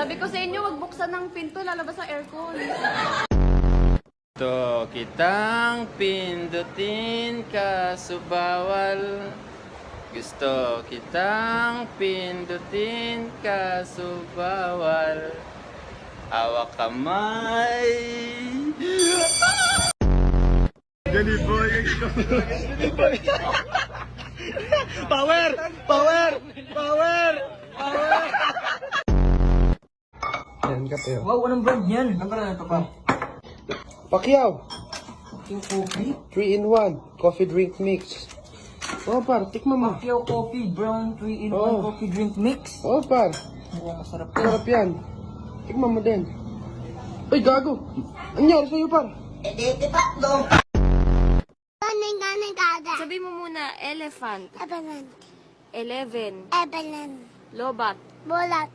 Sabi ko sa inyo, wag buksan ng pinto, lalabas ang aircon. Gusto kitang pindutin kaso bawal. Gusto kitang pindutin kaso bawal. Hawak kamay. Gani boy. Power! Power! Power! Power! Yan kape. Wow, anong brand yan? Anong brand ito pa? Pacquiao, Yung coffee? 3-in-1, coffee drink mix. Oh, par, tikman mo. Pacquiao coffee, brown 3-in-1 Oh. coffee drink mix. Oh, par, Mukhang masarap yan. sarap yan. Tikman mo din. Ay, gago. Anyari sa'yo, par? Sabi mo muna, elephant, Ebelan. 11, Ebelan. lobat, Bolat.